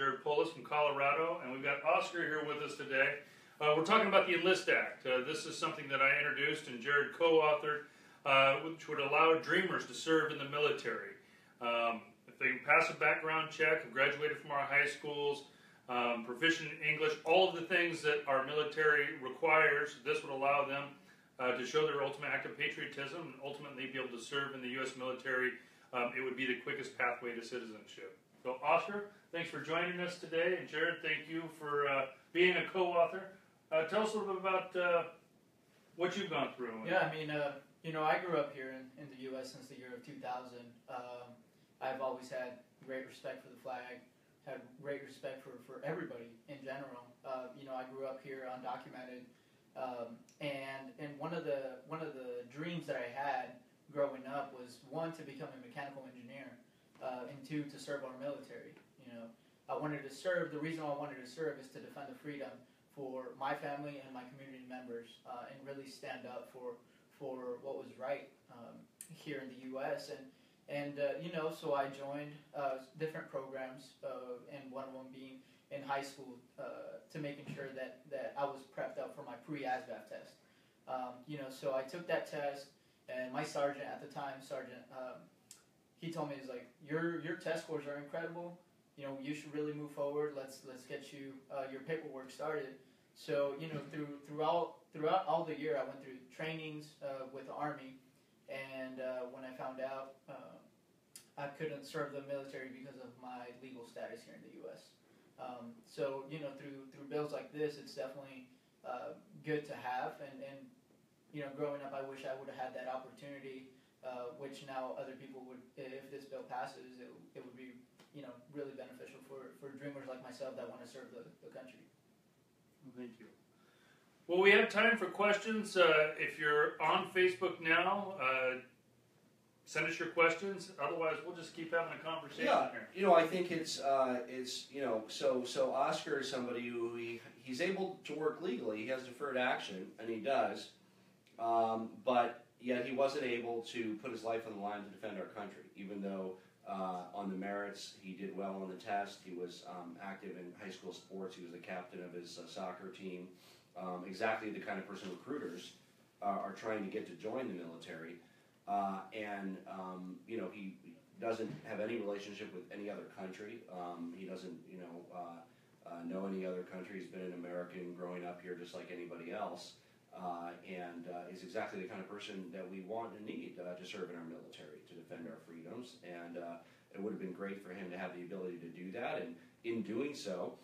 Jared Polis from Colorado, and we've got Oscar here with us today. We're talking about the ENLIST Act. This is something that I introduced and Jared co-authored, which would allow dreamers to serve in the military. If they can pass a background check, have graduated from our high schools, proficient in English, all of the things that our military requires, this would allow them to show their ultimate act of patriotism and ultimately be able to serve in the U.S. military. It would be the quickest pathway to citizenship. So, Oscar, thanks for joining us today. And Jared, thank you for being a co-author. Tell us a little bit about what you've gone through. Yeah, I mean, I grew up here in the U.S. since the year of 2000. I've always had great respect for the flag, had great respect for everybody in general. I grew up here undocumented, and one of the dreams that I had growing up was, one, to become a mechanical engineer, and two, to serve our military. I wanted to serve. The reason I wanted to serve is to defend the freedom for my family and my community members, and really stand up for what was right here in the U.S. So I joined different programs, and one of them being in high school, to making sure that I was prepped up for my pre-ASVAB test. So I took that test, and my sergeant at the time, he told me, he's like, your test scores are incredible. You should really move forward. Let's get you your paperwork started. So throughout all the year, I went through trainings with the Army, and when I found out I couldn't serve the military because of my legal status here in the U.S. Through bills like this, it's definitely good to have. And growing up, I wish I would have had that opportunity, which now other people would. If this bill passes, it would be really beneficial for dreamers like myself that want to serve the country. Thank you. Well, we have time for questions. If you're on Facebook now, send us your questions. Otherwise, we'll just keep having a conversation here. I think so Oscar is somebody who he's able to work legally. He has deferred action, and he does, but yet he wasn't able to put his life on the line to defend our country, even though on the merits he did well on the test. He was active in high school sports. He was the captain of his soccer team. Exactly the kind of person recruiters are trying to get to join the military. He doesn't have any relationship with any other country. He doesn't, know any other country. He's been an American growing up here just like anybody else, and is exactly the kind of person that we want and need to serve in our military, to defend our freedoms. And it would have been great for him to have the ability to do that, and in doing so,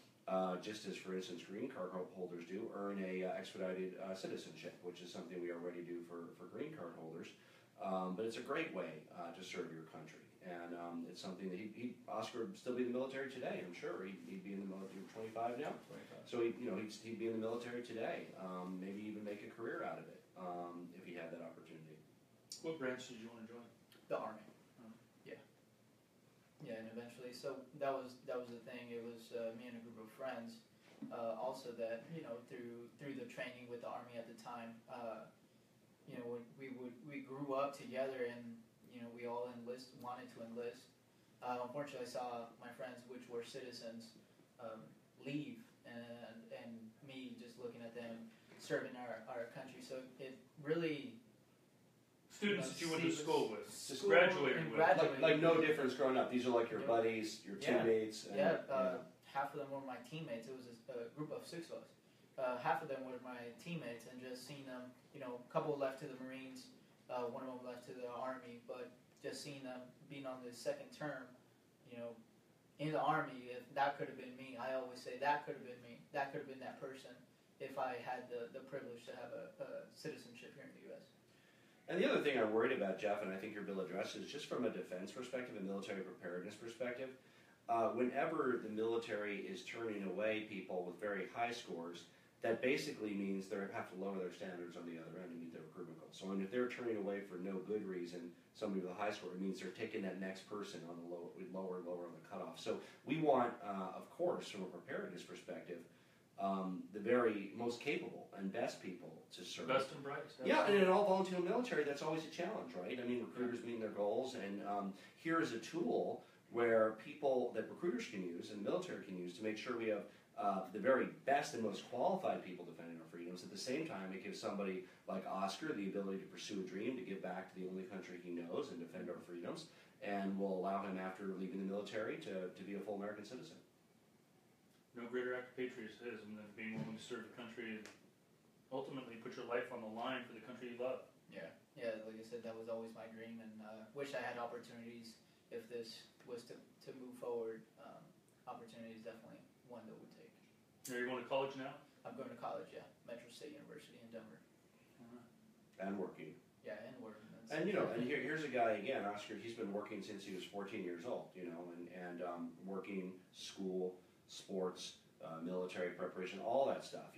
just as, for instance, green card holders do, earn a expedited citizenship, which is something we already do for green card holders. But it's a great way to serve your country, and it's something that Oscar would still be in the military today. I'm sure he'd be in the military. 25 now, 25. So he'd be in the military today. Maybe even make a career out of it if he had that opportunity. What branch did you want to join? The Army. Yeah, and eventually, so that was the thing. It was me and a group of friends, also that through the training with the Army at the time. We grew up together, and we all wanted to enlist. Unfortunately, I saw my friends, which were citizens, leave, and me just looking at them serving our country. So it really. Students that you went to school with, just graduated with. Like no difference growing up. These are like your buddies, your teammates. Half of them were my teammates. It was a group of 6 of us. Half of them were my teammates, and just seeing them, a couple left to the Marines, one of them left to the Army, but just seeing them being on the second term, in the Army, if that could have been me. I always say that could have been me. That could have been that person if I had the privilege to have a citizenship here in the U.S. And the other thing I'm worried about, Jeff, and I think your bill addresses, just from a defense perspective, a military preparedness perspective, whenever the military is turning away people with very high scores, that basically means they have to lower their standards on the other end to meet their recruitment goals. So if they're turning away for no good reason somebody with a high score, it means they're taking that next person on the lower on the cutoff. So we want, of course, from a preparedness perspective, the very most capable and best people to serve. Best and brightest. Yeah, and in all volunteer military, that's always a challenge, right? I mean, recruiters meeting their goals, and here is a tool where people that recruiters can use and military can use to make sure we have the very best and most qualified people defending our freedoms. At the same time, it gives somebody like Oscar the ability to pursue a dream, to give back to the only country he knows and defend our freedoms, and will allow him, after leaving the military, to be a full American citizen. No greater act of patriotism than being willing to serve the country and ultimately put your life on the line for the country you love. Yeah, like I said, that was always my dream, and wish I had opportunities if this was to move forward. Opportunity is definitely one that would take. Are you going to college now? I'm going to college, yeah. Metro State University in Denver. And working. Yeah, and working. And here's a guy again, Oscar. He's been working since he was 14 years old. And working, school, sports, military preparation, all that stuff.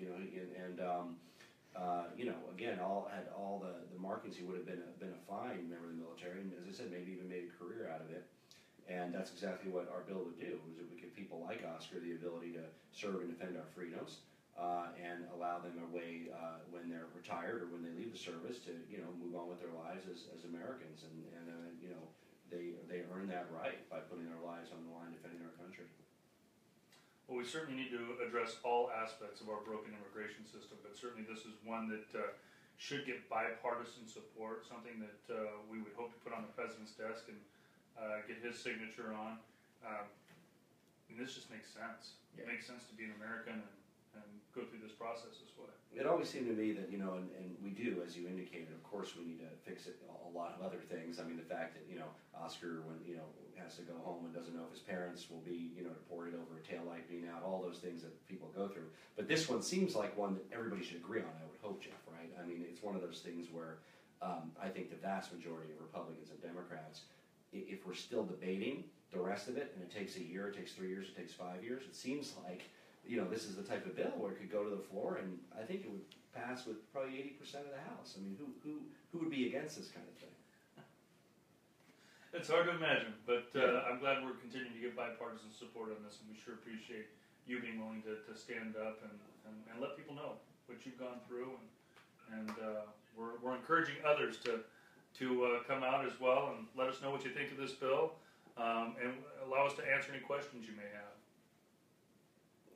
Again, all the markings. He would have been a fine member of the military, and as I said, maybe even made a career out of it. And that's exactly what our bill would do, is it would give people like Oscar the ability to serve and defend our freedoms, and allow them a way when they're retired or when they leave the service to move on with their lives as Americans, and they earn that right by putting their lives on the line defending our country. Well, we certainly need to address all aspects of our broken immigration system, but certainly this is one that should get bipartisan support, something that we would hope to put on the President's desk and get his signature on. And this just makes sense. Yeah. It makes sense to be an American and go through this process this way. It always seemed to me that, and we do, as you indicated, of course we need to fix it, a lot of other things. I mean, the fact that, Oscar, when, has to go home and doesn't know if his parents will be, deported over a taillight being out, all those things that people go through. But this one seems like one that everybody should agree on, I would hope, Jeff, right? I mean, it's one of those things where I think the vast majority of Republicans and Democrats, if we're still debating the rest of it, and it takes a year, it takes 3 years, it takes 5 years, it sees like, this is the type of bill where it could go to the floor, and I think it would pass with probably 80% of the House. I mean, who would be against this kind of thing? It's hard to imagine, but I'm glad we're continuing to get bipartisan support on this, and we sure appreciate you being willing to stand up and let people know what you've gone through, and we're encouraging others to come out as well and let us know what you think of this bill, and allow us to answer any questions you may have.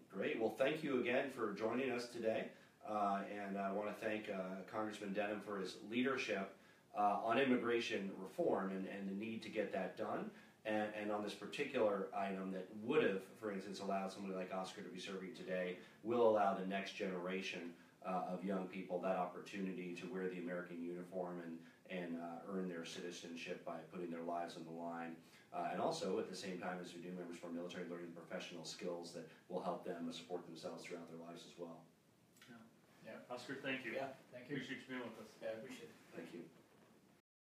Great. Well, thank you again for joining us today, and I want to thank Congressman Denham for his leadership on immigration reform and the need to get that done, and on this particular item that would have, for instance, allowed somebody like Oscar to be serving today, will allow the next generation of young people that opportunity to wear the American uniform and earn their citizenship by putting their lives on the line. And also, at the same time as we do, members of our military learning professional skills that will help them support themselves throughout their lives as well. Yeah. Oscar, thank you. Yeah, thank you. Appreciate you being with us. Yeah, I appreciate it. Thank you.